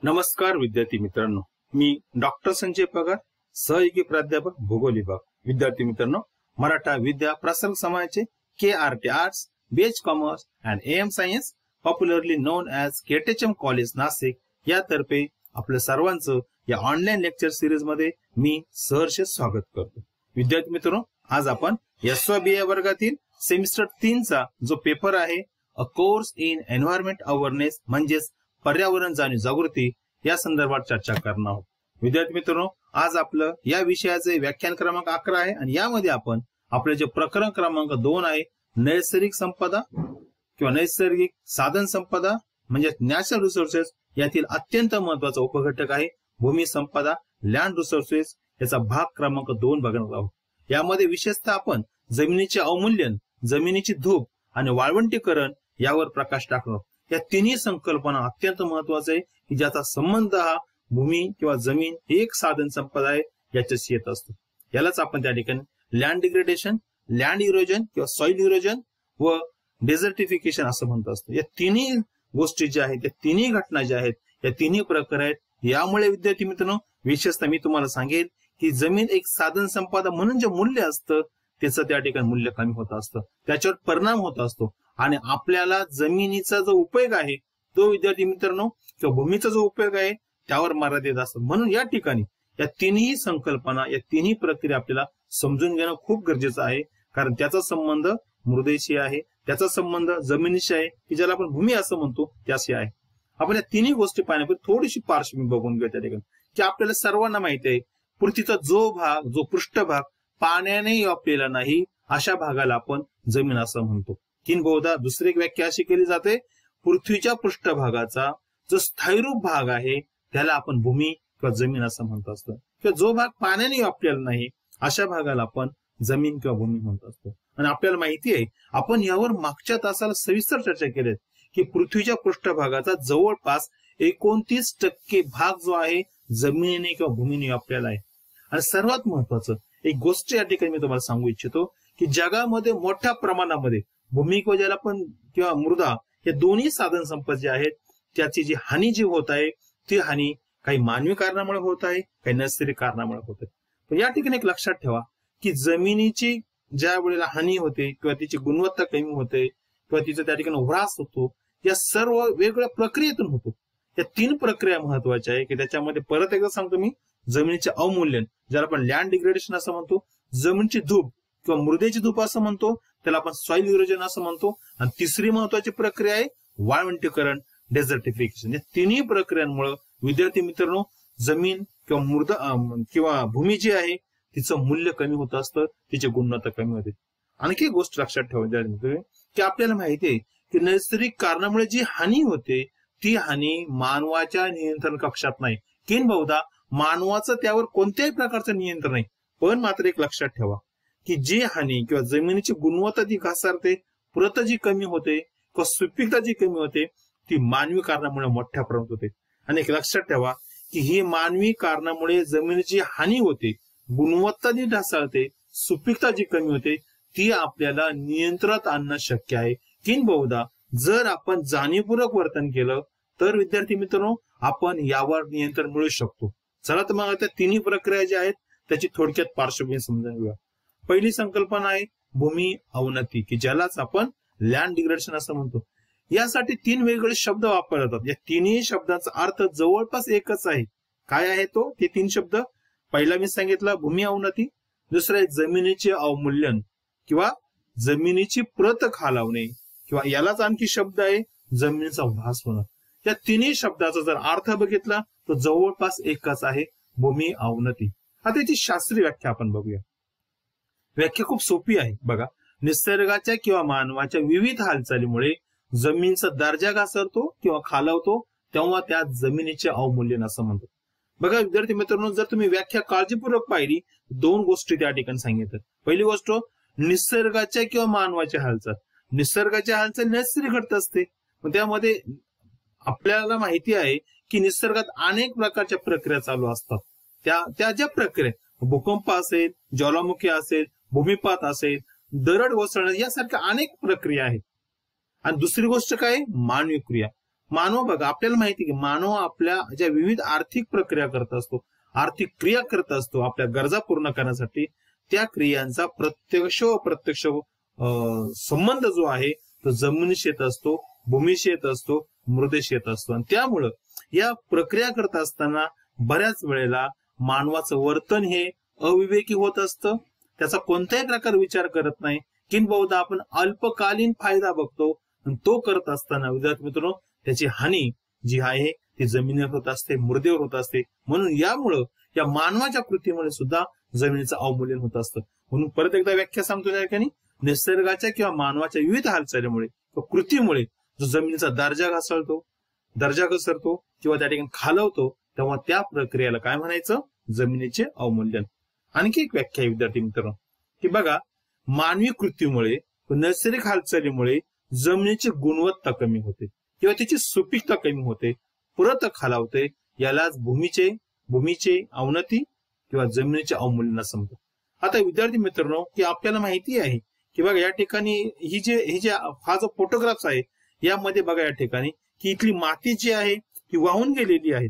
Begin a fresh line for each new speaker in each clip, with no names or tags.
नमस्कार विद्यार्थी मित्रांनो, मी डॉक्टर संजय पगार, सहयोगी प्राध्यापक भूगोल विभाग. विद्यार्थी मित्रांनो, मराठा विद्या प्रसारक समाजाचे KRT arts, BH commerce and AM science, popularly known as KTHM college Nashik यातर्फे आपल्या सर्वांचं या ऑनलाईन लेक्चर सिरीज मध्ये मी सहर्ष स्वागत करतो. विद्यार्थी मित्रांनो, आज आपण SYBA वर्गातील सेमिस्टर 3 चा जो पेपर आहे a course in environment awareness म्हणजेच पर्यावरण जाणीव जागृती या संदर्भात चर्चा करणार आहोत. विद्यार्थी मित्रांनो, आज आपलं या विषयाचे व्याख्यान क्रमांक 11 आहे आणि यामध्ये आपण आपले जे प्रकरण क्रमांक 2 आहे नैसर्गिक संपदा किंवा नैसर्गिक साधन संपदा म्हणजे नॅचरल रिसोर्सेस यातील अत्यंत महत्वाचा उपघटक आहे भूमी संपदा लँड रिसोर्सेस याचा भाग क्रमांक 2 बघणार आहोत. यामध्ये विशेषतः आपण जमिनीचे अवमूल्यन, जमिनीची धूप आणि वाळवंटीकरण यावर प्रकाश टाकणार. या तिन्ही संकल्पना अत्यंत महत्वाच्या आहे की ज्याचा संबंध हा भूमी किंवा जमीन ही एक साधन संपदा आहे याच्याशी येत असतो. यालाच आपण त्या ठिकाणी लँड डिग्रेडेशन, लँड इरोजन किंवा सॉइल इरोजन व डेझर्टिफिकेशन असं म्हणत असतो. या तिन्ही गोष्टी ज्या आहेत, या तिन्ही घटना ज्या आहेत, या तिन्ही प्रकार आहेत. यामुळे विद्यार्थी मित्रांनो, विशेषतः मी तुम्हाला सांगेल की जमीन एक साधन संपदा म्हणून जे मूल्य असतं त्याचं त्या ठिकाणी मूल्य कमी होत असतं, त्याच्यावर परिणाम होत असतो आणि आपल्याला जमिनीचा जो उपयोग आहे तो विद्यार्थी मित्रांनो किंवा भूमीचा जो उपयोग आहे त्यावर मर्यादित असतो. म्हणून या ठिकाणी या तिन्ही संकल्पना, या तिन्ही प्रक्रिया आपल्याला समजून घेणं खूप गरजेचं आहे, कारण त्याचा संबंध मृदेशी आहे, त्याचा संबंध जमिनीशी आहे की ज्याला आपण भूमी असं म्हणतो त्याशी आहे. आपण या तिन्ही गोष्टी पाहण्यापूर्वी थोडीशी पार्श्वभूमी बघून घेऊ. त्या ठिकाणी की आपल्याला सर्वांना माहिती आहे पृथ्वीचा जो भाग, जो पृष्ठभाग पाण्याने व्यापलेला नाही अशा भागाला आपण जमीन असं म्हणतो. किंबहुदा दुसरी एक व्याख्या अशी केली जाते, पृथ्वीच्या पृष्ठभागाचा जो स्थायीरूप भाग आहे त्याला आपण भूमी किंवा जमीन असं म्हणत असतो, किंवा जो भाग पाण्याने व्यापलेला नाही अशा भागाला आपण जमीन किंवा भूमी म्हणत असतो. आणि आपल्याला माहिती आहे आपण यावर मागच्या तासाला सविस्तर चर्चा केली की पृथ्वीच्या पृष्ठभागाचा जवळपास 29% भाग जो आहे जमिनीने किंवा भूमीने व्यापलेला आहे. आणि सर्वात महत्वाचं एक गोष्ट या ठिकाणी मी तुम्हाला सांगू इच्छितो की जगामध्ये मोठ्या प्रमाणामध्ये भूमी किंवा ज्याला पण किंवा मृदा हे दोन्ही साधन संपदा जे आहेत त्याची जी हानी जी होत आहे ती हानी काही मानवी कारणामुळे होत आहे, काही नैसर्गिक कारणामुळे होत आहे. पण या ठिकाणी एक लक्षात ठेवा की जमिनीची ज्या वेळेला हानी होते किंवा तिची गुणवत्ता कमी होते किंवा तिचा त्या ठिकाणी ह्रास होतो, या सर्व वेगवेगळ्या प्रक्रियेतून होतो. या 3 प्रक्रिया महत्वाच्या आहे की त्याच्यामध्ये परत एकदा सांगतो मी, जमिनीचे अवमूल्यन ज्याला आपण लँड डिग्रेडेशन असं म्हणतो, जमिनीची धूप किंवा मृदेची धूप असं म्हणतो त्याला आपण सॉइल इरोजन असं म्हणतो, आणि तिसरी महत्वाची प्रक्रिया आहे वाळवंटीकरण, डेझर्टिफिकेशन. या तिन्ही प्रक्रियांमुळे विद्यार्थी मित्रांनो जमीन किंवा मृदा किंवा भूमी जी आहे तिचं मूल्य कमी होत असतं, तिची गुणवत्ता कमी होते. आणखी एक गोष्ट लक्षात ठेवा विद्यार्थी मित्र की आपल्याला माहिती आहे की नैसर्गिक कारणामुळे जी हानी होते ती हानी मानवाच्या नियंत्रण कक्षात नाही, किंबहुदा मानवाचं त्यावर कोणत्याही प्रकारचं नियंत्रण नाही. पण मात्र एक लक्षात ठेवा की जी हानी किंवा जमिनीची गुणवत्ता जी घसरते, प्रत जी कमी होते किंवा सुपीकता जी कमी होते ती मानवी कारणामुळे मोठ्या प्रमाणात होते. आणि एक लक्षात ठेवा की ही मानवी कारणामुळे जमिनीची हानी होते, गुणवत्ता जी ढासळते, सुपीकता जी कमी होते ती आपल्याला नियंत्रणात आणणं शक्य आहे. किंबहुदा जर आपण जाणीवपूर्वक वर्तन केलं तर विद्यार्थी मित्रांनो आपण यावर नियंत्रण मिळू शकतो. चला तर मग त्या तिन्ही प्रक्रिया ज्या आहेत त्याची थोडक्यात पार्श्वभूमी समजून घेऊया. पहिली संकल्पना आहे भूमी अवनती की ज्यालाच आपण लँड डिग्रेडेशन असं म्हणतो. यासाठी 3 वेगवेगळे शब्द वापरले जातात. या तिन्ही शब्दांचा अर्थ जवळपास एकच आहे. काय आहे तो? ते 3 शब्द. पहिला मी सांगितलं भूमी अवनती, दुसरा आहे जमिनीचे अवमूल्यन किंवा जमिनीची प्रत खालावणे, किंवा यालाच आणखी शब्द आहे जमिनीचा ऱ्हास होणं. या तिन्ही शब्दाचा जर अर्थ बघितला तो जवळपास एकच आहे, भूमी अवनती. आता याची शास्त्रीय व्याख्या आपण बघूया. व्याख्या खूप सोपी आहे बघा. निसर्गाच्या किंवा मानवाच्या विविध हालचालीमुळे जमिनीचा दर्जा घसरतो किंवा खालावतो तेव्हा त्या जमिनीचे अवमूल्यन असं म्हणतात. बघा विद्यार्थी मित्रांनो, जर तुम्ही व्याख्या काळजीपूर्वक पाहिली 2 गोष्टी त्या ठिकाणी सांगिततात. पहिली गोष्ट निसर्गाच्या किंवा मानवाच्या हालचाल. निसर्गाची हालचाल नैसर्गिक घडत असते, पण त्यामध्ये आपल्याला माहिती आहे की निसर्गात अनेक प्रकारच्या प्रक्रिया चालू असतात. त्या ज्या प्रक्रिया भूकंप असेल, ज्वालामुखी असेल, भूमिपात असेल, दरड कोसळणे यासारख्या अनेक प्रक्रिया आहेत. आणि दुसरी गोष्ट काय? मानवी क्रिया. मानव बघा, आपल्याला माहिती की मानव आपल्या ज्या विविध आर्थिक प्रक्रिया करत असतो, आर्थिक क्रिया करत असतो आपल्या गरजा पूर्ण करण्यासाठी, त्या क्रियांचा प्रत्यक्ष व अप्रत्यक्ष संबंध जो आहे तो जमिनीशी येत असतो, भूमीशी येत असतो, मृदेशी येत असतो. आणि त्यामुळं या प्रक्रिया करत असताना बऱ्याच वेळेला मानवाचं वर्तन हे अविवेकी होत असतं. त्याचा कोणत्याही प्रकार विचार करत नाही. किंबहुदा आपण अल्पकालीन फायदा बघतो, आणि तो करत असताना विद्यार्थी मित्रांनो त्याची हानी जी आहे ती जमिनीवर होत असते, मृदेवर होत असते. म्हणून यामुळं या मानवाच्या कृतीमुळे सुद्धा जमिनीचं अवमूल्यन होत असतं. म्हणून परत एकदा व्याख्या सांगतो त्या ठिकाणी, निसर्गाच्या किंवा मानवाच्या विविध हालचालीमुळे कृतीमुळे जो जमिनीचा दर्जा घसरतो किंवा त्या ठिकाणी खालवतो, तेव्हा त्या प्रक्रियेला काय म्हणायचं? जमिनीचे अवमूल्यन. आणखी एक व्याख्या आहे विद्यार्थी मित्रांनो, की बघा, मानवी कृतीमुळे, नैसर्गिक हालचालीमुळे जमिनीची गुणवत्ता कमी होते किंवा त्याची सुपीकता कमी होते, परत खालावते. यालाच भूमीचे अवनती किंवा जमिनीचे अवमूल्यन असं म्हणतात. आता विद्यार्थी मित्रांनो, की आपल्याला माहिती आहे की बघा या ठिकाणी हा जो फोटोग्राफ आहे, यामध्ये बघा या ठिकाणी की इथली माती जी आहे ती वाहून गेलेली आहे.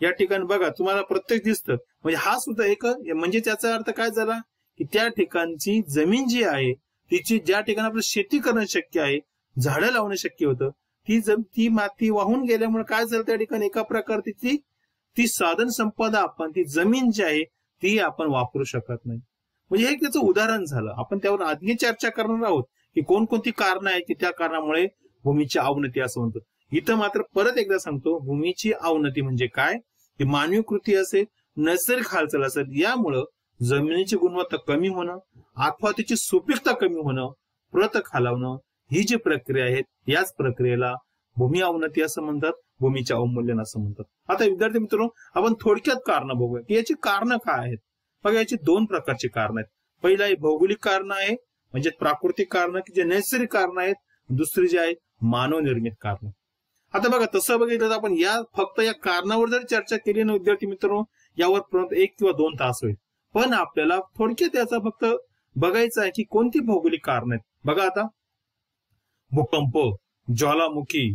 या ठिकाणी बघा तुम्हाला प्रत्यक्ष दिसतं. म्हणजे हा सुद्धा एक, म्हणजे त्याचा अर्थ काय झाला की त्या ठिकाणची जमीन जी आहे तिची, ज्या ठिकाणी आपलं शेती करणं शक्य आहे, झाडं लावणं शक्य होतं, ती माती वाहून गेल्यामुळे काय झालं, त्या ठिकाणी एका प्रकारची ती साधन संपदा आपण, ती जमीन जी आहे ती आपण वापरू शकत नाही. म्हणजे हे त्याचं उदाहरण झालं. आपण त्यावर आधी चर्चा करणार आहोत की कोणकोणती कारणं आहेत की त्या कारणामुळे भूमीची अवनती असं म्हणतो. इथं मात्र परत एकदा सांगतो, भूमीची अवनती म्हणजे काय? ती मानवी कृती असेल, नैसर्गिक हालचाल असेल, यामुळं जमिनीची गुणवत्ता कमी होणं अथवा तिची सुपीकता कमी होणं, प्रत खालावणं, ही जी प्रक्रिया आहे याच प्रक्रियेला भूमी अवनती असं म्हणतात, भूमीचे अवमूल्यन असं म्हणतात. आता विद्यार्थी मित्रांनो, आपण थोडक्यात कारण बघूया की याची कारण काय आहेत. बघा, याची दोन प्रकारची कारण आहेत. पहिला आहे भौगोलिक कारण आहे, म्हणजे प्राकृतिक कारण, की जे नैसर्गिक कारण आहेत. दुसरी जी आहे मानव निर्मित कारण. आता बघा, तसं बघितलं तर आपण फक्त या कारणावर जर चर्चा केली ना विद्यार्थी मित्रांनो, यावर 1 किंवा 2 तास होईल. पण आपल्याला थोडक्यात याचा फक्त बघायचं आहे की कोणती भौगोलिक कारण आहेत. बघा, आता भूकंप, ज्वालामुखी,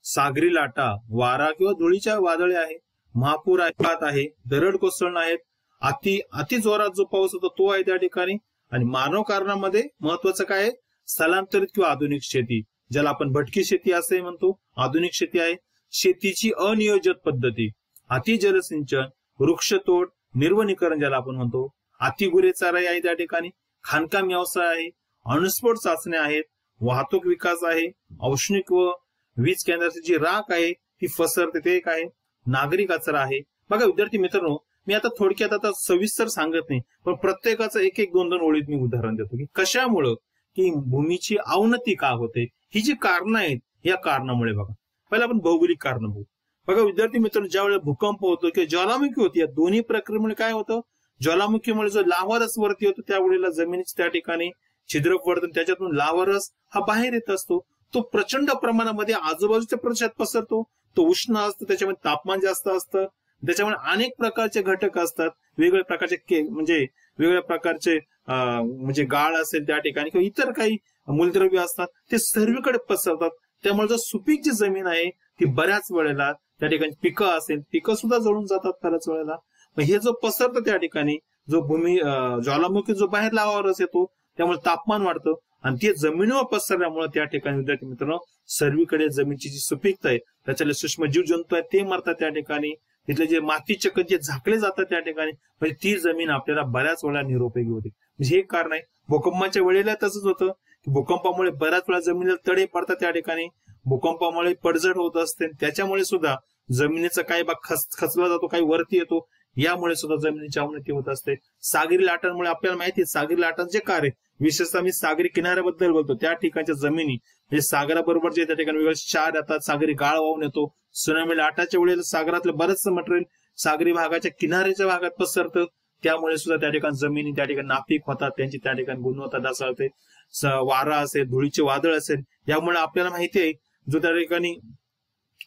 सागरी लाटा, वारा किंवा धुळीच्या वादळे आहे, महापूर आहे, दरड कोसळणं आहेत, अति जोरात जो पाऊस होतो तो आहे त्या ठिकाणी. आणि मानव कारणामध्ये महत्वाचं काय आहे? स्थलांतरित किंवा आधुनिक शेती, ज्याला आपण भटकी शेती असे म्हणतो, आधुनिक शेती आहे. शेतीची अनियोजित पद्धती, अति जलसिंचन, वृक्षतोड, निर्वनीकरण ज्याला आपण म्हणतो, अति गुरेचाराई आहे त्या ठिकाणी, खाणकाम व्यवसाय आहे, अणुस्फोट चाचण्या आहेत, वाहतूक विकास आहे, औष्णिक व वीज केंद्राची जी राख आहे ती फसरते ते एक आहे, नागरी कचरा आहे. बघा विद्यार्थी मित्रांनो, मी आता थोडक्यात आता सविस्तर सांगत नाही, पण प्रत्येकाचं 1-2 ओळीत मी उदाहरण देतो की कशामुळं की भूमीची अवनती का होते. ही जी कारण आहेत या कारणामुळे. बघा, पहिला आपण भौगोलिक कारण बघू. बघा विद्यार्थी मित्रांनो, ज्या वेळेला भूकंप होतो किंवा ज्वालामुखी होती, या दोन्ही प्रक्रियेमुळे काय होतं? ज्वालामुखीमुळे जो लाव्हारस वरती होतो त्यावेळेला जमिनीच्या त्या ठिकाणी छिद्र पडतं, त्याच्यातून लाव्हारस हा बाहेर येत असतो. तो प्रचंड प्रमाणामध्ये आजूबाजूच्या प्रदेशात पसरतो. तो उष्ण असतो, त्याच्यामध्ये तापमान जास्त असतं, त्याच्यामुळे अनेक प्रकारचे घटक असतात, वेगवेगळ्या प्रकारचे वेगवेगळ्या प्रकारचे म्हणजे गाळ असेल त्या ठिकाणी किंवा इतर काही मूलद्रव्य असतात, ते सर्वीकडे पसरतात. त्यामुळे जो सुपीक जी जमीन आहे ती बऱ्याच वेळेला त्या ठिकाणी पिकं सुद्धा जळून जातात बऱ्याच वेळेला. हे जो पसरतं त्या ठिकाणी, जो ज्वालामुखी जो बाहेर लावावरच येतो, त्यामुळे तापमान वाढतं आणि ते जमिनीवर पसरल्यामुळे त्या ठिकाणी विद्यार्थी मित्रांनो सर्वीकडे जमिनीची जी सुपीकता आहे, त्याच्यातले सूक्ष्म जीव जंतू आहेत ते मरतात त्या ठिकाणी. तिथले जे मातीचे कण जे झाकले जातात त्या ठिकाणी, म्हणजे ती जमीन आपल्याला बऱ्याच वेळा निरुपयोगी होते. म्हणजे हे कारण आहे. भूकंपाच्या वेळेला तसंच होतं की भूकंपामुळे बऱ्याच वेळा जमिनीला तडे पडतात त्या ठिकाणी, भूकंपामुळे पडझड होत असते, त्याच्यामुळे सुद्धा जमिनीचा काही भाग खचला जातो, काही वरती येतो, यामुळे सुद्धा जमिनीची अवनती होत असते. सागरी लाटांमुळे आपल्याला माहिती आहे सागरी लाटांचे कार्य, विशेषतः मी सागरी किनाऱ्याबद्दल बोलतो, त्या ठिकाणच्या जमिनी म्हणजे सागराबरोबर जे त्या ठिकाणी वेगळे क्षार येतात, सागरी गाळ वाहून येतो. सुनामी लाटाच्या वेळेला सागरातलं बरंचसं मटेरियल सागरी भागाच्या किनाऱ्याच्या भागात पसरतं, त्यामुळे सुद्धा त्या ठिकाणी जमिनी त्या ठिकाणी नापीक होतात, त्यांची त्या ठिकाणी गुणवत्ता ढासळते. वारा असेल, धुळीचे वादळ असेल, यामुळे आपल्याला माहिती आहे जो त्या ठिकाणी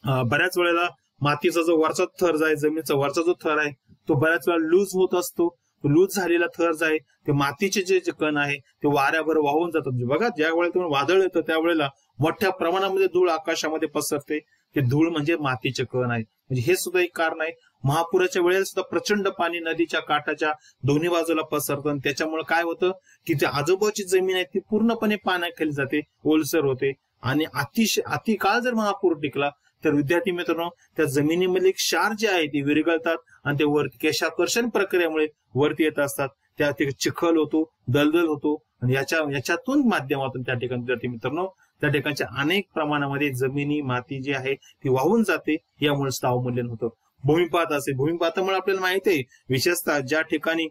बऱ्याच वेळेला मातीचा जो वरचा थर आहे, जमिनीचा वरचा जो थर आहे तो बऱ्याच वेळा लूज होत असतो. लूज झालेला थर जो आहे ते मातीचे जे कण आहे ते वाऱ्याबरोबर वाहून जातात. बघा, ज्या वेळेला तुम्हाला वादळ येतं त्यावेळेला मोठ्या प्रमाणामध्ये धूळ आकाशामध्ये पसरते, ते धूळ म्हणजे मातीचे कण आहे. म्हणजे हे सुद्धा एक कारण आहे. महापुराच्या वेळेला सुद्धा प्रचंड पाणी नदीच्या काठाच्या दोन्ही बाजूला पसरतं आणि त्याच्यामुळे काय होतं की ते आजूबाजूची जमीन आहे ती पूर्णपणे पाण्याखाली जाते, ओलसर होते आणि अति काळ जर महापूर टिकला तर विद्यार्थी मित्रांनो त्या जमिनीमधले क्षार जे आहे ते विरघळतात आणि ते वरती केशाकर्षण प्रक्रियेमुळे वरती येत असतात. त्या चिखल होतो, दलदल होतो आणि याच्यातून माध्यमातून त्या ठिकाणी विद्यार्थी मित्रांनो त्या ठिकाणच्या अनेक प्रमाणामध्ये जमिनी माती जी आहे ती वाहून जाते. यामुळे अवमूल्यन होतं. भूमिपात असेल, भूमिपातामुळे आपल्याला माहिती आहे विशेषतः ज्या ठिकाणी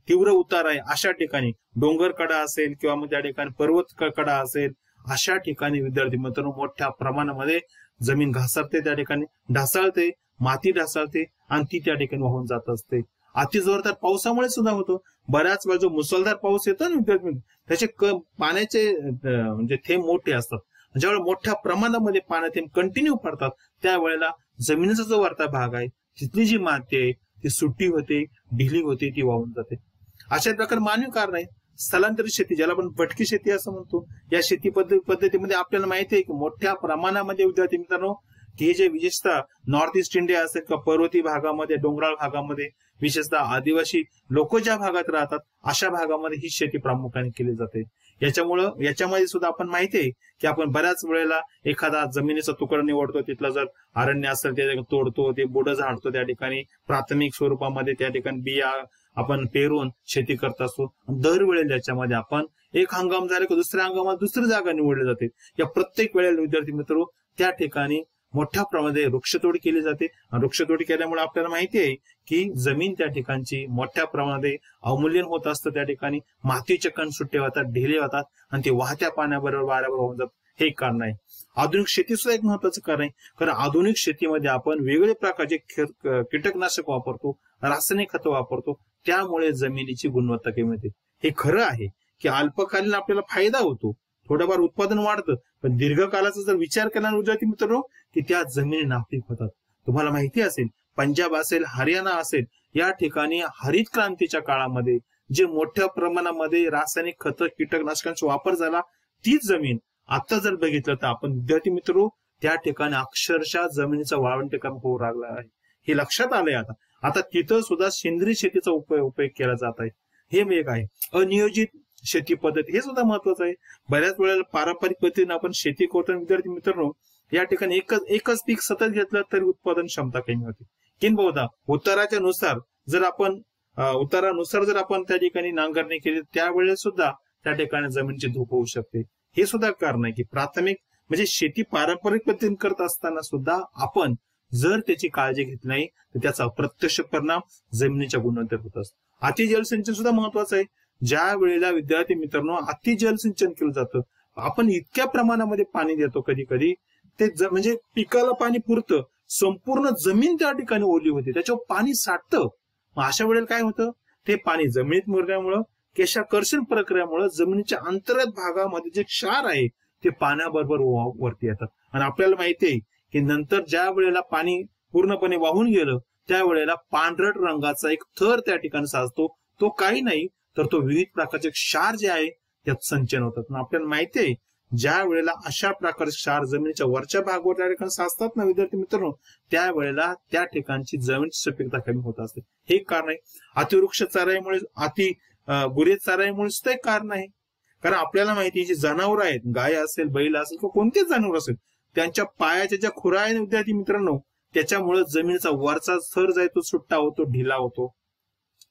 तीव्र उतार आहे अशा ठिकाणी डोंगर कडा असेल किंवा मग त्या ठिकाणी पर्वत कडा असेल अशा ठिकाणी विद्यार्थी मित्रांनो मोठ्या प्रमाणामध्ये जमीन घासरते, त्या ठिकाणी ढासाळते, माती ढासाळते आणि ती त्या ठिकाणी वाहून जात असते. अति जोरदार पावसामुळे सुद्धा होतो. बऱ्याच वेळा जो मुसळधार पाऊस येतो ना विद्यार्थी त्याचे पाण्याचे म्हणजे थेंब मोठे असतात. ज्यावेळेला मोठ्या प्रमाणामध्ये पाण्यात थेंब कंटिन्यू पडतात त्यावेळेला जमिनीचा जो वरचा भाग आहे तिथली जी माती आहे ती सुट्टी होते, ढिली होते, ती वाहून जाते. अशा प्रकारे मानवी कारण आहे. स्थलांतरित शेती ज्याला आपण भटकी शेती असं म्हणतो, या शेती पद्धतीमध्ये आपल्याला माहिती आहे की मोठ्या प्रमाणामध्ये विद्यार्थी मित्रांनो की हे जे विशेषतः नॉर्थ ईस्ट इंडिया असेल किंवा पर्वती भागामध्ये, डोंगराळ भागामध्ये, विशेषतः आदिवासी लोक ज्या भागात राहतात अशा भागामध्ये ही शेती प्रामुख्याने केली जाते. याच्यामध्ये सुद्धा आपण माहिती आहे की आपण बऱ्याच वेळेला एखादा जमिनीचा तुकडा निवडतो, तिथला जर अरण्य असेल ते तोडतो, ते बुडं झाडतो, त्या ठिकाणी प्राथमिक स्वरूपामध्ये त्या ठिकाणी बिया आपण पेरून शेती करत असतो. दरवेळेला याच्यामध्ये आपण एक हंगाम झाला की दुसऱ्या हंगामात दुसरी जागा निवडली जाते. या प्रत्येक वेळेला विद्यार्थी मित्र त्या ठिकाणी मोठ्या प्रमाणात वृक्षतोड केली जाते. वृक्षतोड केल्यामुळे आपल्याला माहिती आहे की जमीन त्या ठिकाणची मोठ्या प्रमाणात अवमूल्यन होत असतं. त्या ठिकाणी मातीचे कण सुट्टे होतात, ढिले होतात आणि ते वाहत्या पाण्याबरोबर वाऱ्याबरोबर होऊन जातात. हे एक कारण आहे. आधुनिक शेती सुद्धा एक महत्वाचं कारण आहे. कारण आधुनिक शेतीमध्ये आपण वेगवेगळे प्रकारचे कीटकनाशक वापरतो, रासायनिक खतं वापरतो, त्यामुळे जमिनीची गुणवत्ता कमी होते. हे खरं आहे की अल्पकालीन आपल्याला फायदा होतो, थोडंफार उत्पादन वाढतं, पण दीर्घकालाचा जर विचार केला विद्यार्थी मित्रांनो की त्या जमिनी नापीक होतात. तुम्हाला माहिती असेल पंजाब असेल, हरियाणा असेल या ठिकाणी हरित क्रांतीच्या काळामध्ये जे मोठ्या प्रमाणामध्ये रासायनिक खतं कीटकनाशकांचा वापर झाला, तीच जमीन आता जर बघितलं तर आपण विद्यार्थी मित्र त्या ठिकाणी अक्षरशः जमिनीचा वाळवंटीकरण होऊ लागला आहे. हे लक्षात आलंय आता तिथं सुद्धा सेंद्रिय शेतीचा उपयोग केला जात आहे. हे एक आहे. अनियोजित शेती पद्धती हे सुद्धा महत्वाचं आहे. बऱ्याच वेळेला पारंपरिक पद्धतीने आपण शेती करतो विद्यार्थी मित्रांनो या ठिकाणी एकच पीक सतत घेतलं तरी उत्पादन क्षमता कमी होते. किंबहुना उतारानुसार जर आपण त्या ठिकाणी नांगरणी केली त्यावेळेस सुद्धा त्या ठिकाणी जमिनीची धूप होऊ शकते. हे सुद्धा कारण आहे की प्राथमिक म्हणजे शेती पारंपरिक पद्धतीने करत असताना सुद्धा आपण जर त्याची काळजी घेतली नाही तर त्याचा प्रत्यक्ष परिणाम जमिनीच्या गुणवत्तेवर होत असतो. अति जलसिंचन सुद्धा महत्वाचं आहे. ज्या वेळेला विद्यार्थी मित्रांनो अति जलसिंचन केलं जातं, आपण इतक्या प्रमाणामध्ये पाणी देतो कधी कधी ते म्हणजे पिकाला पाणी पुरतं, संपूर्ण जमीन त्या ठिकाणी ओली होते, त्याच्यावर पाणी साठतं. मग अशा वेळेला काय होतं, ते पाणी जमिनीत मुरल्यामुळं केशाकर्षण प्रक्रियेमुळे जमिनीच्या अंतर्गत भागामध्ये जे क्षार आहे ते पाण्याबरोबर वरती येतात. आणि आपल्याला माहिती आहे की नंतर ज्या वेळेला पाणी पूर्णपणे वाहून गेलं त्यावेळेला पांढरट रंगाचा एक थर त्या ठिकाणी साचतो. तो काही नाही तर तो विविध प्रकारचे क्षार जे आहे त्यात संचयन होतात. आपल्याला माहिती आहे ज्या वेळेला अशा प्रकारचे क्षार जमिनीच्या वरच्या भागावर त्या ठिकाणी साचतात ना विद्यार्थी मित्रांनो, त्यावेळेला त्या ठिकाणची जमिनीची सुपीकता कमी होत असते. हे कारण आहे. अतिवृक्ष चाराईमुळे गुरे चाराईमुळे सुद्धा एक कारण आहे. कारण आपल्याला माहिती आहे जी जनावर आहेत, गाय असेल, बैल असेल किंवा कोणतेच जनावर असेल, त्यांच्या पायाच्या ज्या खुरा आहेत विद्यार्थी मित्रांनो त्याच्यामुळे जमिनीचा वरचा थर जाय तो सुट्टा होतो, ढिला होतो,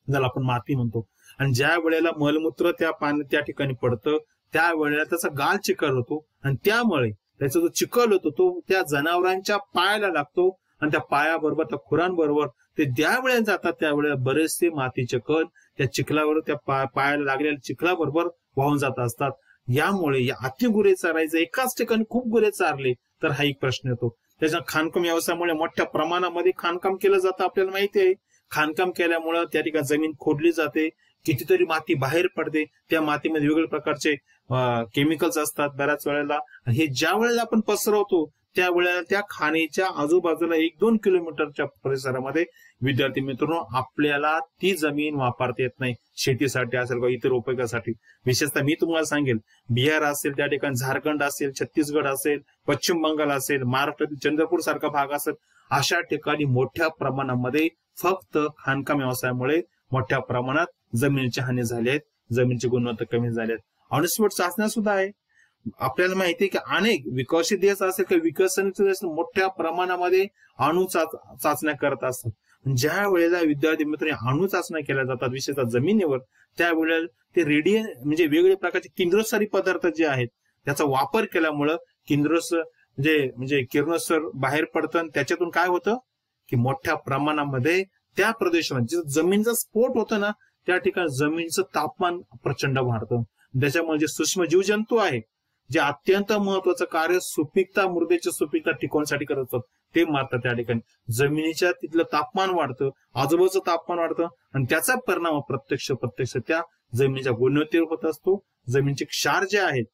ज्याला आपण माती म्हणतो. आणि ज्या वेळेला मलमूत्र त्या ठिकाणी पडतं त्यावेळेला त्याचा गाल चिखल होतो आणि त्यामुळे त्याचा जो चिखल होतो तो त्या जनावरांच्या पायाला लागतो आणि त्या पायाबरोबर त्या खुरांबरोबर ते ज्या वेळेला जातात त्यावेळेला बरेचसे मातीचे कण त्या चिखलावर त्या पायाला लागलेल्या चिखलाबरोबर वाहून जात असतात. यामुळे या अति गुरे चारायचं एकाच ठिकाणी खूप गुरे चारले तर हा एक प्रश्न येतो. त्याच्या खाणकाम व्यवसायामुळे मोठ्या प्रमाणामध्ये खाणकाम केलं जातं. आपल्याला माहिती आहे खाणकाम केल्यामुळे त्या ठिकाणी जमीन खोदली जाते, कितीतरी माती बाहेर पडते, त्या मातीमध्ये वेगवेगळ्या प्रकारचे केमिकल्स असतात बऱ्याच वेळेला. हे ज्या वेळेला आपण पसरवतो त्यावेळेला त्या खाणीच्या आजूबाजूला 1-2 किलोमीटरच्या परिसरामध्ये विद्यार्थी मित्रांनो आपल्याला ती जमीन वापरता येत नाही, शेतीसाठी असेल किंवा इतर उपयोगासाठी. विशेषतः मी तुम्हाला सांगेल, बिहार असेल, त्या ठिकाणी झारखंड असेल, छत्तीसगड असेल, पश्चिम बंगाल असेल, महाराष्ट्रातील चंद्रपूर सारखा भाग असेल, अशा ठिकाणी मोठ्या प्रमाणामध्ये फक्त खाणकाम व्यवसायामुळे मोठ्या प्रमाणात जमिनीची हानी झाली आहे, जमिनीची गुणवत्ता कमी झाली आहे. अणुस्फोट चाचण्या सुद्धा आहे. आपल्याला माहिती आहे की अनेक विकसित देश असेल किंवा विकसित देश मोठ्या प्रमाणामध्ये अणु चाचण्या करत असतात. ज्या वेळेला विद्यार्थी मित्र अणु चाचण्या केल्या जातात विशेषतः जमिनीवर, त्यावेळेला ते रेडिएशन म्हणजे वेगवेगळ्या प्रकारचे किरणोत्सारी पदार्थ जे आहेत त्याचा वापर केल्यामुळं म्हणजे किरणोत्सर्ग बाहेर पडतं. त्याच्यातून काय होतं की मोठ्या प्रमाणामध्ये त्या प्रदेशामध्ये जमिनीचा स्फोट होतो ना, त्या ठिकाणी जमिनीचं तापमान प्रचंड वाढतं. त्याच्यामुळे जे सूक्ष्म जीवजंतू आहे जे अत्यंत महत्वाचं कार्य सुपीकता, मृदेची सुपीकता टिकवण्यासाठी करत असतात, ते मारतात. त्या ठिकाणी जमिनीच्या तिथलं तापमान वाढतं, आजूबाजूचं तापमान वाढतं आणि त्याचा परिणाम प्रत्यक्ष त्या जमिनीच्या गुणवत्तेवर होत असतो. जमिनीचे क्षार जे आहेत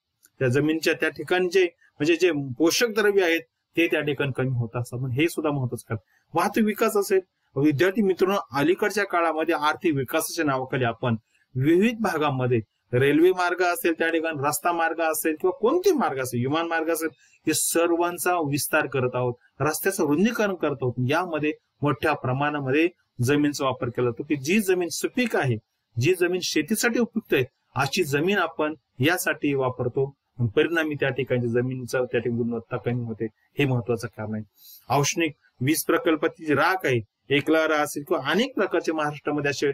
त्या जमिनीच्या त्या ठिकाणी जे पोषक द्रव्य आहेत ते त्या ठिकाणी कमी होत असतात. पण हे सुद्धा महत्वाचं कारण. वाहतूक विकास असेल, विद्यार्थी मित्रांनो अलीकडच्या काळामध्ये आर्थिक विकासाच्या नावाखाली आपण विविध भागामध्ये रेल्वे मार्ग असेल, त्या ठिकाणी रस्ता मार्ग असेल किंवा कोणते मार्ग असेल, विमान मार्ग असेल, हे सर्वांचा विस्तार करत आहोत, रस्त्याचं रुंदीकरण करत आहोत. यामध्ये मोठ्या प्रमाणामध्ये जमीनचा वापर केला जातो की जी जमीन सुपीक आहे, जी जमीन शेतीसाठी उपयुक्त आहे, अशी जमीन आपण यासाठी वापरतो. परिणामी त्या ठिकाणी जमिनीचं त्या ठिकाणी गुणवत्ता कमी होते. हे महत्वाचं कारण आहे. औष्णिक वीज प्रकल्पाची जी राख आहे, एकलारा असेल किंवा अनेक प्रकारचे महाराष्ट्रामध्ये असे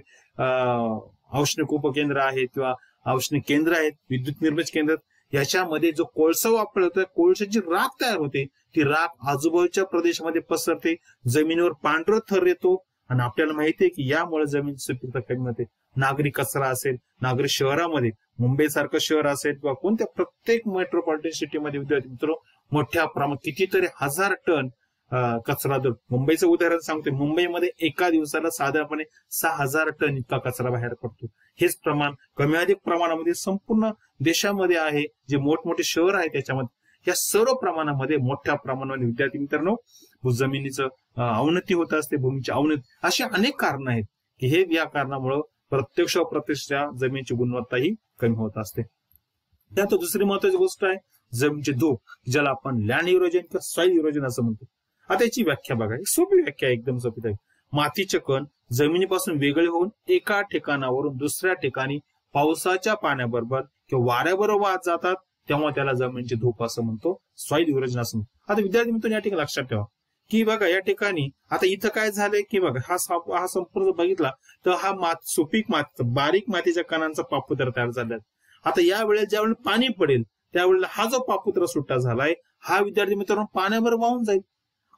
औष्णिक उपकेंद्र आहेत किंवा औष्णिक केंद्र आहेत, विद्युत निर्मिती केंद्र, याच्यामध्ये जो कोळसा वापरला जातो, कोळशाची राख तयार होते, ती राख आजूबाजूच्या प्रदेशामध्ये पसरते, जमिनीवर पांढरा थर येतो आणि आपल्याला माहिती आहे की यामुळे जमीन सुपीकता कमी होते. नागरी कचरा असेल, नागरी शहरामध्ये मुंबई सारखं शहर असेल किंवा कोणत्या प्रत्येक मेट्रोपॉलिटन सिटीमध्ये विद्यार्थी मित्र मोठ्या प्रमाणात कितीतरी हजार टन कचरा. मुंबईचं उदाहरण सांगतोय, मुंबईमध्ये एका दिवसाला साधारणपणे 6,000 टन इतका कचरा बाहेर पडतो. हेच प्रमाण कमी अधिक प्रमाणामध्ये संपूर्ण देशामध्ये आहे. जे मोठमोठे शहर आहे त्याच्यामध्ये या सर्व प्रमाणामध्ये मोठ्या प्रमाणामध्ये विद्यार्थी मित्रांनो जमिनीचं अवनती होत असते, भूमीची अवनती. अशी अनेक कारण आहेत की हे या कारणामुळे प्रत्यक्ष अप्रत्यक्ष जमिनीची गुणवत्ता ही कमी होत असते. त्यात दुसरी महत्वाची गोष्ट आहे जमिनीचे धूप, ज्याला आपण लँड इरोजन किंवा सॉइल इरोजन असं म्हणतो. आता याची व्याख्या बघा, एक सोपी व्याख्या आहे, एकदम सोपी आहे. मातीचे कण जमिनीपासून वेगळे होऊन एका ठिकाणावरून दुसऱ्या ठिकाणी पावसाच्या पाण्याबरोबर किंवा वाऱ्याबरोबर वाहत जातात, तेव्हा त्याला जमिनीचे धूप असं म्हणतो, सॉइल इरोजन असं म्हणतो. आता विद्यार्थी मित्र या ठिकाणी लक्षात ठेवा की बघा या ठिकाणी आता इथं काय झालंय की बघा हा संपूर्ण बघितला तर हा सुपीक माती, बारीक मातीच्या कणांचा पापुद्रा तयार झालाय. आता या वेळेस ज्यावेळेला पाणी पडेल त्यावेळेला हा जो पापुद्रा सुट्टा झालाय हा विद्यार्थी मित्रांनो पाण्यावर वाहून जाईल.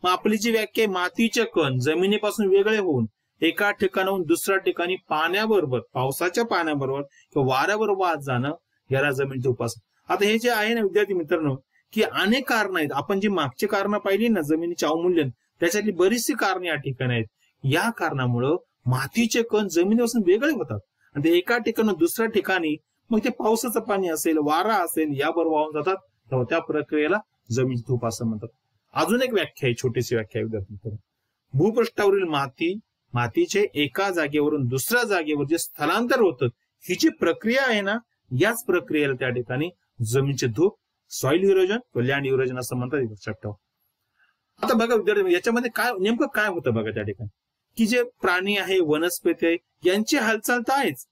मग आपली जी व्याख्या आहे, मातीचे कण जमिनीपासून वेगळे होऊन एका ठिकाणाहून दुसऱ्या ठिकाणी पाण्याबरोबर, पावसाच्या पाण्याबरोबर किंवा वाऱ्याबरोबर वाहत जाणं, याला जमिनीचं धूप असं. आता हे जे आहे ना विद्यार्थी मित्रांनो की अनेक कारण आहेत. आपण जी मागची कारणं पाहिली ना जमिनीचे अवमूल्यन, त्याच्यातली बरीचशी कारणं या ठिकाणी आहेत. या कारणामुळं मातीचे कण जमिनीपासून वेगळे होतात आणि ते एका ठिकाणी दुसऱ्या ठिकाणी मग ते पावसाचं पाणी असेल, वारा असेल, याबरोबर वाहून जातात, तेव्हा त्या प्रक्रियेला जमिनीचे धूप असं म्हणतात. अजून एक व्याख्या आहे, छोटीशी व्याख्या आहे विद्यार्थी मित्रांनो. भूपृष्ठावरील मातीचे एका जागेवरून दुसऱ्या जागेवर जे स्थलांतर होतं, ही जी प्रक्रिया आहे ना, याच प्रक्रियेला त्या ठिकाणी जमिनीचे धूप, सॉइल इरोजन किंवा लँड इरोजन असं म्हणतात. लक्षात ठेवा. आता बघा विद्यार्थी याच्यामध्ये नेमकं काय होतं बघा त्या ठिकाणी की जे प्राणी आहे, वनस्पती आहे, यांची हालचाल तर आहेच,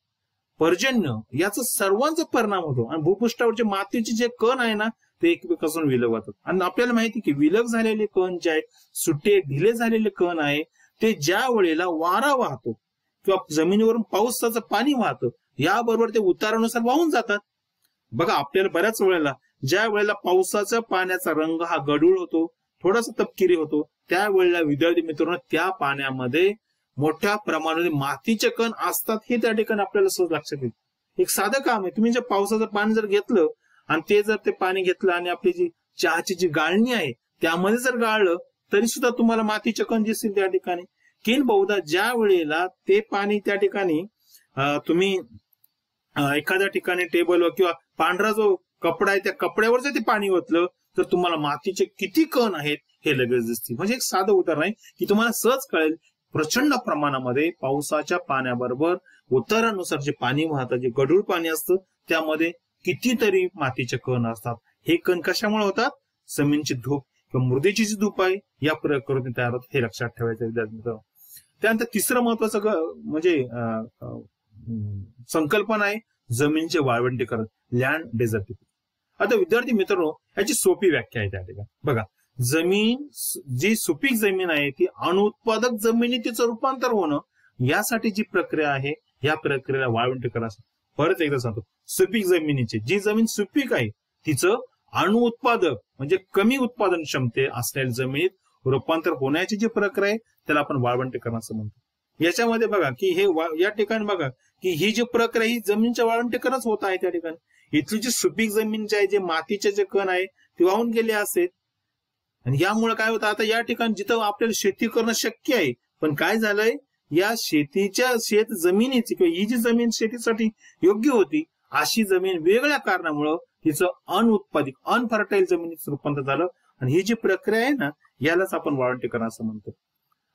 पर्जन्य याचा सर्वांचा परिणाम होतो आणि भूपृष्ठावरचे मातीचे जे कण आहे ना ते एकमेकांपासून विलग होतात. आणि आपल्याला माहिती की विलग झालेले कण जे आहेत, सुटे ढिले झालेले कण आहे, ते ज्या वेळेला वारा वाहतो किंवा जमिनीवरून पावसाचं पाणी वाहतं, याबरोबर ते उतारानुसार वाहून जातात. बघा आपल्याला बऱ्याच वेळेला ज्या वेळेला पावसाच्या पाण्याचा रंग हा गडूळ होतो, थोडासा तपकिरी होतो, त्यावेळेला विद्यार्थी मित्रांनो त्या पाण्यामध्ये मोठ्या प्रमाणात मातीचे कण असतात, हे त्या ठिकाणी आपल्याला सहज लक्षात येईल. एक साधं काम आहे, तुम्ही जर पावसाचं पाणी जर घेतलं आणि ते पाणी घेतलं आणि आपली जी चहाची जी गाळणी आहे त्यामध्ये जर गाळलं तरी सुद्धा तुम्हाला मातीचे कण दिसतील त्या ठिकाणी. बहुधा ज्या वेळेला ते पाणी त्या ठिकाणी तुम्ही एखाद्या ठिकाणी टेबलवर किंवा पांढरा जो कपडा आहे त्या कपड्यावर जर ते पाणी ओतलं तर तुम्हाला मातीचे किती कण आहेत हे लगेच दिसतील. म्हणजे एक साधं उदाहरण आहे की तुम्हाला सहज कळेल. प्रचंड प्रमाणामध्ये पावसाच्या पाण्याबरोबर उतारानुसार जे पाणी वाहतं, जे गढूळ पाणी असतं, त्यामध्ये कितीतरी मातीचे कण असतात. हे कण कशामुळे होतात? जमिनीची धूप किंवा मृदेची जी धूप आहे या प्रकारे तयार होत, हे लक्षात ठेवायचं विद्यार्थी मित्र. त्यानंतर तिसरं महत्वाचं म्हणजे संकल्पना आहे जमिनीचे वाळवंटीकरण, लँड डेझर्टिफिकेशन. आता विद्यार्थी मित्रांनो, याची सोपी व्याख्या आहे त्या ठिकाणी. बघा, जमीन जी सुपीक जमीन आहे ती अनुत्पादक जमिनीत तिचं रूपांतर होणं, यासाठी जी प्रक्रिया आहे या प्रक्रियेला वाळवंटीकरण असतं. परत एकदा सांगतो, सुपीक जमिनीची जी जमीन सुपीक आहे तिचं अणुउत्पादक म्हणजे कमी उत्पादन क्षमते असलेल्या जमिनीत रूपांतर होण्याची जी प्रक्रिया आहे त्याला आपण वाळवंटीकरण असं म्हणतो. याच्यामध्ये बघा की हे या ठिकाणी बघा की ही जी प्रक्रिया ही जमिनीच्या वाळवंटीकरणच होत आहे. त्या ठिकाणी इथली जी सुपीक जमीन जी आहे, जे मातीचे जे कण आहे ते वाहून गेले असते आणि यामुळे काय होतं, आता या ठिकाणी जिथं आपल्याला शेती करणं शक्य आहे, पण काय झालंय, या शेत जमिनीची किंवा ही जी जमीन शेतीसाठी योग्य होती अशी जमीन वेगळ्या कारणामुळं तिचं अनउत्पादित अनफर्टाईल जमिनीचं रूपांतर झालं आणि ही जी प्रक्रिया आहे ना यालाच आपण वाळवंटीकरण असं म्हणतो.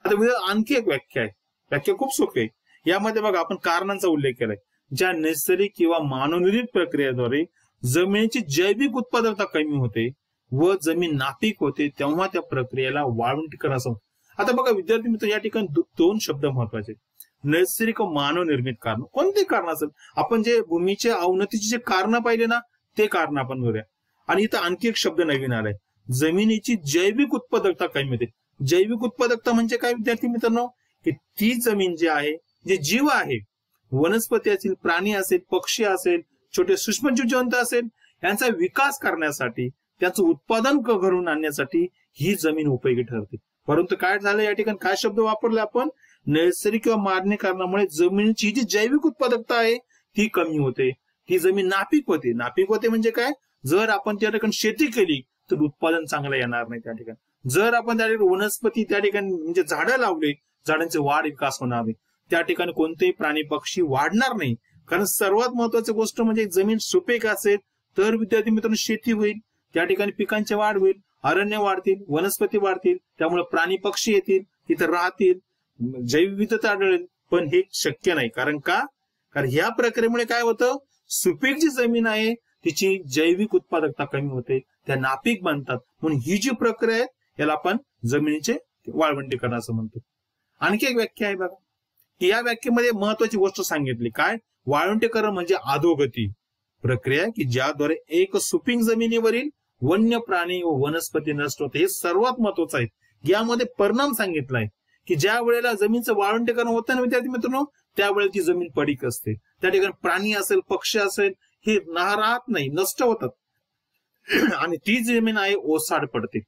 आता आणखी एक व्याख्या आहे, व्याख्या खूप सोपी आहे. यामध्ये बघा आपण कारणांचा उल्लेख केलाय. ज्या नैसर्गिक किंवा मानवनिर्मित प्रक्रियेद्वारे जमिनीची जैविक उत्पादकता कमी होते व जमीन नापीक होते तेव्हा त्या प्रक्रियेला वाळवंटीकरण असं. आता बघा विद्यार्थी मित्र, या ठिकाणी दोन शब्द महत्वाचे. नैसर्गिक व मानवनिर्मित कारण. कोणते कारण असेल, आपण जे भूमीच्या अवनतीचे जे कारण पाहिले ना ते कारण आपण करूया. आणि इथं आणखी एक शब्द नवीन आलाय, जमिनीची जैविक उत्पादकता कमी होते. जैविक उत्पादकता म्हणजे काय विद्यार्थी मित्रांनो, की ती जमीन जी आहे, जे जीव आहे, वनस्पती असेल, प्राणी असेल, पक्षी असेल, छोटे सूक्ष्मजीव जंतू असेल, यांचा विकास करण्यासाठी, त्यांचं उत्पादन घडवून आणण्यासाठी ही जमीन उपयोगी ठरते. परंतु काय झालं या ठिकाणी, काय शब्द वापरला आपण, नैसर्गिक किंवा मानवी कारणामुळे जमिनीची जी जैविक उत्पादकता आहे ती कमी होते, ती जमीन नापीक होते. नापीक होते म्हणजे काय, जर आपण त्या ठिकाणी शेती केली तर उत्पादन चांगलं येणार नाही. त्या ठिकाणी जर आपण त्या ठिकाणी वनस्पती त्या ठिकाणी म्हणजे झाडं लावले, झाडांचे वाढ विकास होणार नाही. त्या ठिकाणी कोणतेही प्राणी पक्षी वाढणार नाही. कारण सर्वात महत्वाची गोष्ट म्हणजे जमीन सुपीक असेल तर विद्यार्थी मित्रांनो शेती होईल, त्या ठिकाणी पिकांची वाढ होईल, अरण्य वाढतील, वनस्पती वाढतील, त्यामुळे प्राणी पक्षी येतील, तिथे राहतील, जैवविविधता आढळेल. पण हे शक्य नाही. कारण ह्या प्रक्रियेमुळे काय होतं, सुपीक जी जमीन आहे तिची जैविक उत्पादकता कमी होते, त्या नापीक बनतात. म्हणून ही जी प्रक्रिया आहे याला आपण जमिनीचे वाळवंटीकरण असं म्हणतो. आणखी एक व्याख्या आहे बघा, की या व्याख्येमध्ये महत्वाची गोष्ट सांगितली काय, वाळवंटीकरण म्हणजे अधोगती प्रक्रिया की ज्याद्वारे एक सुपीक जमिनीवरील वन्य प्राणी व वनस्पती नष्ट होते. हे सर्वात महत्वाचं आहे. यामध्ये परिणाम सांगितलाय की ज्या वेळेला जमिनीचं वाळवंटीकरण होतं ना विद्यार्थी मित्रांनो, त्यावेळेला ती जमीन पडीक असते. त्या ठिकाणी प्राणी असेल, पक्षी असेल, हे राहत नाही, नष्ट होतात आणि ती जमीन आहे ओसाड पडते.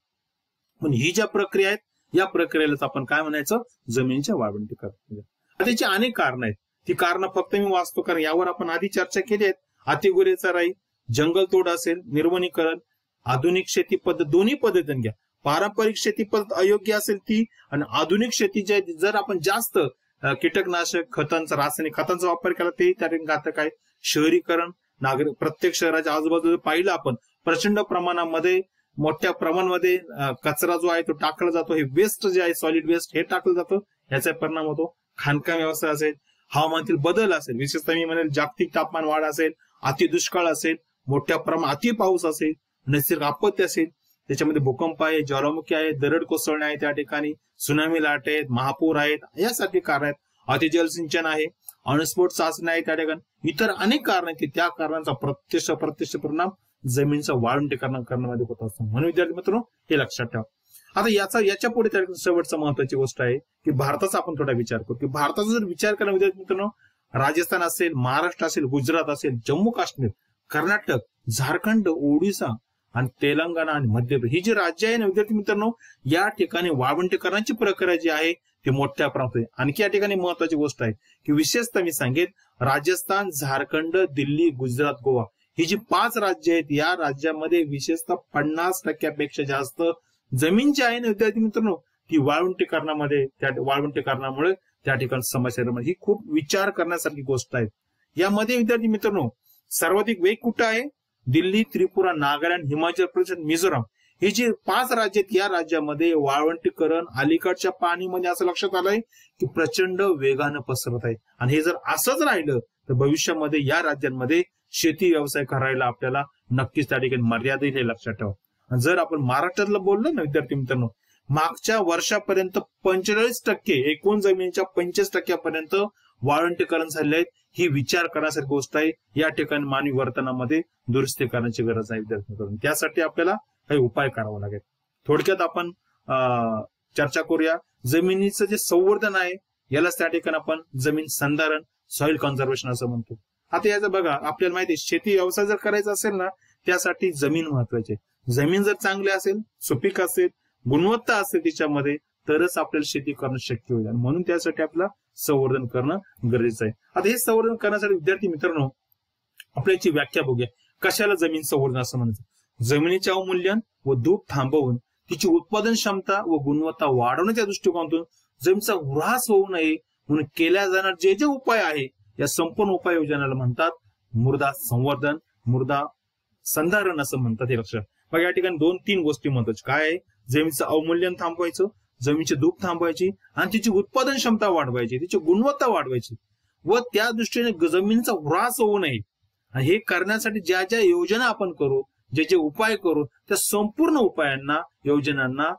पण ही ज्या प्रक्रिया आहेत या प्रक्रियेलाच आपण काय म्हणायचं, जमिनीच्या वाळवंटीकरण. त्याची अनेक कारण आहेत. ती कारण फक्त मी वाचतो कारण यावर आपण आधी चर्चा केली आहे. अतिगुरेचा राई, जंगलतोड असेल, निर्वनीकरण, आधुनिक शेती पद्धत, दोन्ही पद्धतीने घ्या. पारंपरिक शेती पद्धत अयोग्य असेल ती, आणि आधुनिक शेती जर आपण जास्त कीटकनाशक खतांचा, रासायनिक खतांचा वापर केला ते त्या ठिकाणी घातक आहे. शहरीकरण, प्रत्येक शहराच्या आजूबाजूला पाहिलं आपण प्रचंड प्रमाणामध्ये मोठ्या प्रमाणामध्ये कचरा जो आहे तो टाकला जातो. हे वेस्ट जे आहे, सॉलिड वेस्ट, हे टाकलं जातं, याचा परिणाम होतो. खाणकाम व्यवस्था असेल, हवामानातील बदल असेल, विशेषतः मी म्हणेल जागतिक तापमान वाढ असेल, अति दुष्काळ असेल, मोठ्या प्रमाणात अति पाऊस असेल, नैसर्गिक आपत्ती असेल, त्याच्यामध्ये भूकंप आहे, ज्वालामुखी आहे, दरड कोसळणे आहे, त्या ठिकाणी सुनामी लाट आहेत, महापूर आहेत, यासारखी कारण आहेत. अतिजलसिंचन आहे, अणुस्फोट चाचणी आहे, त्या ठिकाणी इतर अनेक कारण आहेत की त्या कारणांचा प्रत्यक्ष परिणाम जमिनीचं वाळवंटीकरण करण्यामध्ये होत असतो. म्हणून विद्यार्थी मित्रांनो हे लक्षात ठेवा. आता याच्या पुढे त्या शेवटचा महत्वाची गोष्ट आहे की भारताचा आपण थोडा विचार करू. की भारताचा जर विचार केला विद्यार्थी मित्रांनो, राजस्थान असेल, महाराष्ट्र असेल, गुजरात असेल, जम्मू काश्मीर, कर्नाटक, झारखंड, ओडिसा आणि तेलंगणा आणि मध्य प्रदेश, ही जी राज्य आहे ना विद्यार्थी मित्रांनो, या ठिकाणी वाळवंटीकरणाची प्रक्रिया जी आहे ती मोठ्या प्रमाणात आहे. आणखी या ठिकाणी महत्वाची गोष्ट आहे की विशेषतः मी सांगेन, राजस्थान, झारखंड, दिल्ली, गुजरात, गोवा ही जी 5 राज्य आहेत, या राज्यामध्ये विशेषतः 50% जास्त जमीन जी आहे ना विद्यार्थी मित्रांनो, ती वाळवंटीकरणामुळे त्या ठिकाणी समस्या निर्माण. ही खूप विचार करण्यासारखी गोष्ट आहे. यामध्ये विद्यार्थी मित्रांनो सर्वाधिक वेग कुठं आहे, दिल्ली, त्रिपुरा, नागालँड, हिमाचल प्रदेश, मिझोराम हे जे 5 राज्य आहेत, या राज्यामध्ये वाळवंटीकरण अलीकडच्या पाणीमध्ये असं लक्षात आलंय की प्रचंड वेगानं पसरत आहे. आणि हे जर असंच राहिलं तर भविष्यामध्ये या राज्यांमध्ये शेती व्यवसाय करायला आपल्याला नक्कीच त्या ठिकाणी मर्यादा येईल, हे लक्षात ठेवा. जर आपण महाराष्ट्रातलं बोललो ना विद्यार्थी मित्रांनो, मागच्या वर्षापर्यंत 45% एकूण जमिनीच्या 25% वाळवंटीकरण झाले आहेत. ही विचार करण्यासारखी गोष्ट आहे. या ठिकाणी मानवी वर्तनामध्ये दुरुस्ती करण्याची गरज आहे विद्यार्थी मित्रांनो. त्यासाठी आपल्याला काही उपाय करावा लागेल. थोडक्यात आपण चर्चा करूया. जमिनीचं जे संवर्धन आहे यालाच त्या ठिकाणी आपण जमीन संधारण, सॉइल कन्झर्वेशन असं म्हणतो. आता याचं बघा, आपल्याला माहिती आहे शेती व्यवसाय जर करायचा असेल ना, त्यासाठी जमीन महत्वाची आहे. जमीन जर चांगली असेल, सुपीक असेल, गुणवत्ता असेल तिच्यामध्ये, तरच आपल्याला शेती करणं शक्य होईल. म्हणून त्यासाठी आपल्याला संवर्धन करणं गरजेचं आहे. आता हे संवर्धन करण्यासाठी विद्यार्थी मित्रांनो आपल्या याची व्याख्या बघूया. कशाला जमीन संवर्धन असं म्हणायचं? जमिनीचे अवमूल्यन व धूप थांबवून तिची उत्पादन क्षमता व गुणवत्ता वाढवण्याच्या दृष्टिकोनातून जमिनीचा ऱ्हास होऊ नये म्हणून केल्या जाणार जे जे उपाय आहे, या संपूर्ण उपाययोजनाला म्हणतात मृदा संवर्धन, मृदा संधारण असं म्हणतात. हे लक्षात बघा. या ठिकाणी 2-3 गोष्टी महत्वाच्या काय आहे? जमिनीचं अवमूल्यन थांबवायचं, जमिनीची धूप थांबवायची आणि तिची उत्पादन क्षमता वाढवायची, तिची गुणवत्ता वाढवायची व त्या दृष्टीने जमिनीचा ऱ्हास होऊ नये. आणि हे करण्यासाठी ज्या ज्या योजना आपण करू, जे जे उपाय करू, त्या संपूर्ण उपायांना, योजनांना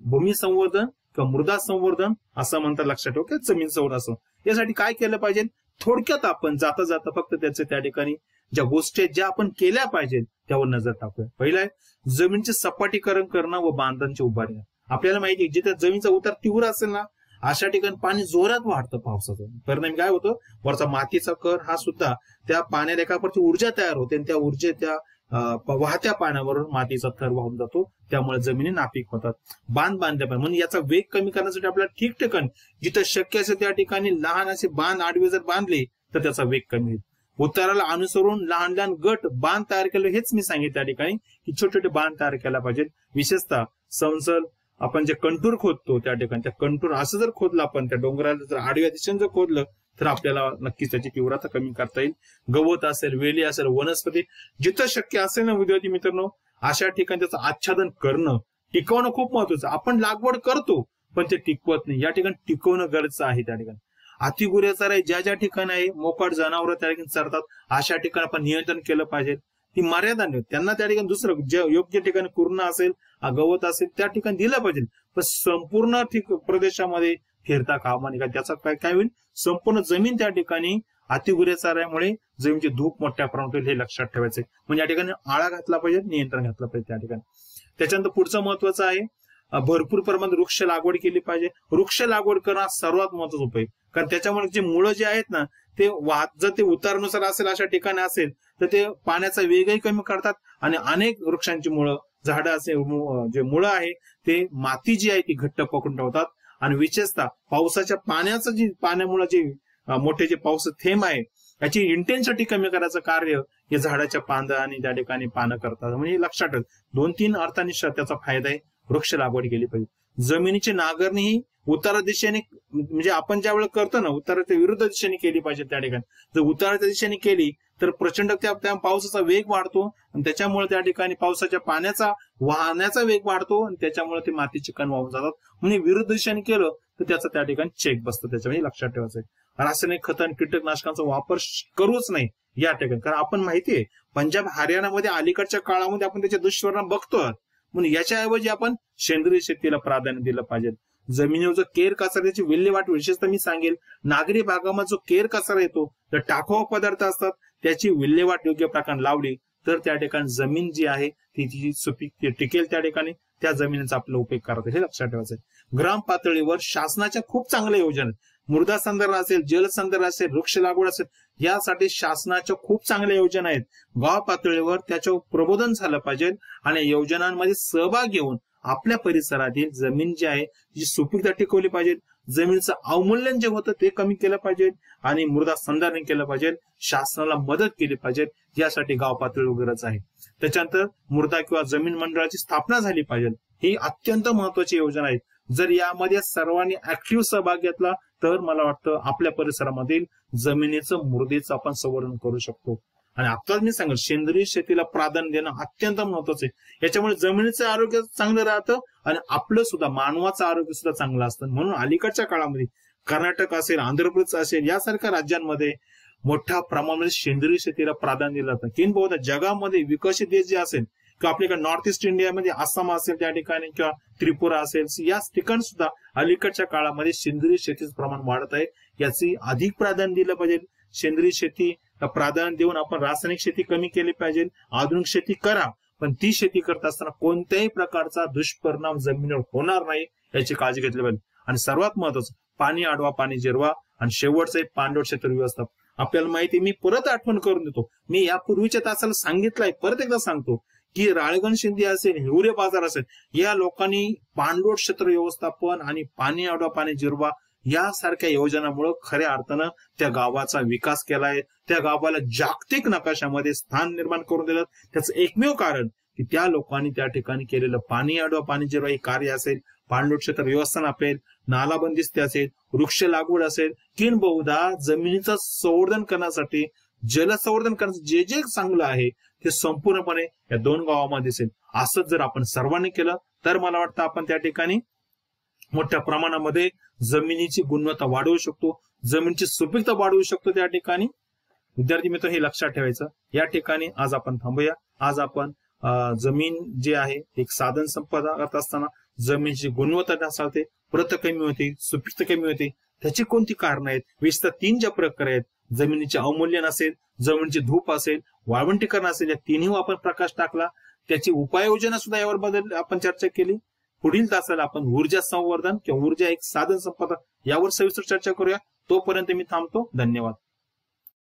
भूमी संवर्धन किंवा मृदा संवर्धन असं म्हणतात. लक्षात ठेवा की जमीन संवर्धन असं. यासाठी काय केलं पाहिजे? थोडक्यात आपण जाता जाता फक्त त्याचे त्या ठिकाणी ज्या गोष्टी ज्या आपण केल्या पाहिजेत त्यावर नजर टाकूया. पहिला आहे जमिनीचे सपाटीकरण करणं व बांधांची उभारणी. आपल्याला माहिती आहे जिथे जमिनीचा उतार तीव्र असेल ना, अशा ठिकाणी पाणी जोरात वाढतं पावसाचं. परिणामी काय होतं? वरचा मातीचा कर हा सुद्धा त्या पाण्या रेखावरती ऊर्जा तयार होते आणि त्या ऊर्जे त्या वाहत्या पाण्यावर मातीचा थर वाहून जातो. त्यामुळे जमिनी नापीक होतात. बांध बांधल्या पाहिजे. म्हणजे याचा वेग कमी करण्यासाठी आपल्याला ठिकठिकाणी जिथे शक्य असेल त्या ठिकाणी लहान असे बांध आडवे जर बांधले तर त्याचा वेग कमी होईल. उताराला अनुसरून लहान लहान गट बांध तयार केले. हेच मी सांगितलं त्या ठिकाणी की छोटे छोटे बांध तयार केला पाहिजे. विशेषतः संसल आपण जे कंटूर खोदतो त्या ठिकाणी, त्या कंटूर असं जर खोदलं आपण, त्या डोंगराला जर आडव्या दिशेने जर खोदलं तर आपल्याला नक्कीच त्याची तीव्रता कमी करता येईल. गवत असेल, वेली असेल, वनस्पती जिथं शक्य असेल ना विद्यार्थी मित्रांनो, अशा ठिकाणी त्याचं आच्छादन करणं, टिकवणं खूप महत्वाचं. आपण लागवड करतो पण ते टिकवत नाही. या ठिकाणी टिकवणं गरजेचं आहे. त्या ठिकाणी अतिगुरे चराई ज्या ज्या ठिकाणी आहे, मोकाट जनावरं त्या ठिकाणी चरतात, अशा ठिकाणी आपण नियंत्रण केलं पाहिजे. ती मर्यादा नाही. त्यांना त्या ठिकाणी दुसरं जे योग्य ठिकाणी कुरण असेल, गवत असेल त्या ठिकाणी दिलं पाहिजे. पण संपूर्ण प्रदेशामध्ये फिरता कामा नये. त्याचा काय होईल? संपूर्ण जमीन त्या ठिकाणी अतिगुरे चाऱ्यामुळे जमिनीची धूप मोठ्या प्रमाणात होईल. हे लक्षात ठेवायचं. म्हणजे या ठिकाणी आळा घातला पाहिजे, नियंत्रण घातलं पाहिजे त्या ठिकाणी. त्याच्यानंतर पुढचं महत्वाचं आहे भरपूर प्रमाणात वृक्ष लागवड केली पाहिजे. वृक्ष लागवड करणं सर्वात महत्वाचा उपाय. कारण त्याच्यामुळे जे मुळं जे आहेत ना, ते जर ते उतारानुसार असेल, अशा ठिकाणी असेल तर ते पाण्याचा वेगही कमी करतात आणि अनेक वृक्षांची मुळं, झाडं असे जे मुळं आहे ते माती जी आहे ती घट्ट पकडून ठेवतात. आणि विशेषतः पावसाच्या पाण्याचं जे पाण्यामुळे जे मोठे जे पाऊस थेंब आहे याची इंटेन्सिटी कमी करायचं कार्य हे झाडाच्या पांदा आणि त्या ठिकाणी पानं करतात. म्हणजे लक्षात ठेव 2-3 अर्थांनी त्याचा फायदा आहे. वृक्ष लागवड केली पाहिजे. जमिनीची नांगरणी ही उतारा दिशेने, म्हणजे आपण ज्या वेळेला करतो ना, उताराच्या विरुद्ध दिशेने केली पाहिजे. त्या ठिकाणी जर उताराच्या दिशेने केली तर प्रचंड त्या पावसाचा वेग वाढतो आणि त्याच्यामुळे त्या ठिकाणी पावसाच्या पाण्याचा वाहण्याचा वेग वाढतो आणि त्याच्यामुळे ते मातीचे कण वाहून जातात. म्हणजे विरुद्ध दिशेने केलं तर त्याचा त्या ठिकाणी चेक बसतो. त्याच्यामुळे लक्षात ठेवायचं आहे. रासायनिक खत आणि कीटकनाशकांचा वापर करूच नाही या ठिकाणी. कारण आपण माहितीये पंजाब हरियाणामध्ये अलीकडच्या काळामध्ये आपण त्याचे दुष्परिणाम बघतोय. म्हणून याच्याऐवजी आपण सेंद्रिय शेतीला प्राधान्य दिलं पाहिजे. जमिनीवर जो केर कचरा त्याची विल्हेवाट, विशेषतः मी सांगेल नागरी भागामध्ये जो केर कचरा येतो, तर टाकाऊ पदार्थ असतात, त्याची विल्हेवाट योग्य प्रकारे लावली तर त्या ठिकाणी जमीन जी आहे ती सुपीक टिकेल. त्या ठिकाणी त्या जमिनीचा आपला उपयोग करता हे लक्षात ठेवायचं आहे. ग्राम पातळीवर शासनाच्या खूप चांगल्या योजना, मृदा संधारण असेल, जलसंधारण असेल, वृक्ष लागवड असेल, यासाठी शासनाच्या खूप चांगल्या योजना आहेत. गाव पातळीवर त्याच्यावर प्रबोधन झालं पाहिजे आणि योजनांमध्ये सहभाग घेऊन आपल्या परिसरातील जमीन जी आहे जी सुपीकता टिकवली पाहिजे. जमिनीचं अवमूल्यन जे होतं ते कमी केलं पाहिजे आणि मृदा संधारण केलं पाहिजे. शासनाला मदत केली पाहिजे. यासाठी गाव पातळीवर गरज आहे. त्याच्यानंतर मृदा किंवा जमीन मंडळाची स्थापना झाली पाहिजे. ही अत्यंत महत्वाची योजना आहे. जर यामध्ये सर्वांनी ऍक्टिव्ह सहभाग घेतला तर मला वाटतं आपल्या परिसरामधील जमिनीचं, मृदेचं आपण संवर्धन करू शकतो. आणि आताच मी सांगेल सेंद्रिय शेतीला प्राधान्य देणं अत्यंत महत्वाचं आहे. याच्यामुळे जमिनीचं आरोग्य चांगलं राहतं आणि आपलं सुद्धा मानवाचं आरोग्य सुद्धा चांगलं असतं. म्हणून अलीकडच्या काळामध्ये कर्नाटक असेल, आंध्र प्रदेश असेल यासारख्या राज्यांमध्ये मोठ्या प्रमाणामध्ये सेंद्रिय शेतीला प्राधान्य दिलं जातं. किंबहुना जगामध्ये विकसित देश जे असेल किंवा आपल्याकडे नॉर्थ ईस्ट इंडियामध्ये आसाम असेल त्या ठिकाणी किंवा त्रिपुरा असेल या ठिकाणी सुद्धा अलीकडच्या काळामध्ये सेंद्रिय शेतीचं प्रमाण वाढत आहे. याची अधिक प्राधान्य दिलं पाहिजे. सेंद्रिय शेती प्राधान्य देऊन आपण रासायनिक शेती कमी केली पाहिजे. आधुनिक शेती करा, पण ती शेती करत असताना कोणत्याही प्रकारचा दुष्परिणाम जमिनीवर होणार नाही याची काळजी घेतली पाहिजे. आणि सर्वात महत्वाचं पाणी अडवा, पाणी जिरवा आणि शेवटचं एक पाणलोट क्षेत्र व्यवस्थापन. आपल्याला माहिती, मी परत आठवण करून देतो, मी यापूर्वीच्या तासाला सांगितलंय, परत एकदा सांगतो की राळगण शिंदे असेल, हिवरे बाजार असेल, या लोकांनी पाणलोट क्षेत्र व्यवस्थापन आणि पाणी अडवा, पाणी जिरवा यासारख्या योजनांमुळे खऱ्या अर्थानं त्या गावाचा विकास केलाय. त्या गावाला जागतिक नकाशामध्ये स्थान निर्माण करून दिलं. त्याचं एकमेव कारण की त्या लोकांनी त्या ठिकाणी केलेलं पाणी अडवा, पाणी जिरवा हे कार्य असेल, पाणलोट क्षेत्र व्यवस्थापन असेल, नाला बंदिस्ती असेल, वृक्ष लागवड असेल, किंबहुना जमिनीचं संवर्धन करण्यासाठी, जलसंवर्धन करण्यासाठी जे जे चांगलं आहे ते संपूर्णपणे या दोन गावामध्ये दिसेल. असंच जर आपण सर्वांनी केलं तर मला वाटतं आपण त्या ठिकाणी मोठ्या प्रमाणामध्ये जमिनीची गुणवत्ता वाढवू शकतो, जमिनीची सुपीकता वाढवू शकतो. त्या ठिकाणी विद्यार्थी मित्र हे लक्षात ठेवायचं. या ठिकाणी आज आपण थांबूया. आज आपण जमीन जे आहे एक साधन संपदा करत असताना जमिनीची गुणवत्ता ढासळते, प्रत कमी होते, सुपीकता कमी होते, त्याची कोणती कारणं आहेत, विशेषतः 3 ज्या प्रकार आहेत, जमिनीचे अवमूल्यन असेल, जमिनीची धूप असेल, वाळवंटीकरण असेल, या तिन्ही आपण प्रकाश टाकला. त्याची उपाययोजना सुद्धा यावर बद्दल आपण चर्चा केली. पुढील तासाला आपण ऊर्जा संवर्धन किंवा ऊर्जा एक साधन संपदा यावर सविस्तर चर्चा करूया. तोपर्यंत मी थांबतो. धन्यवाद.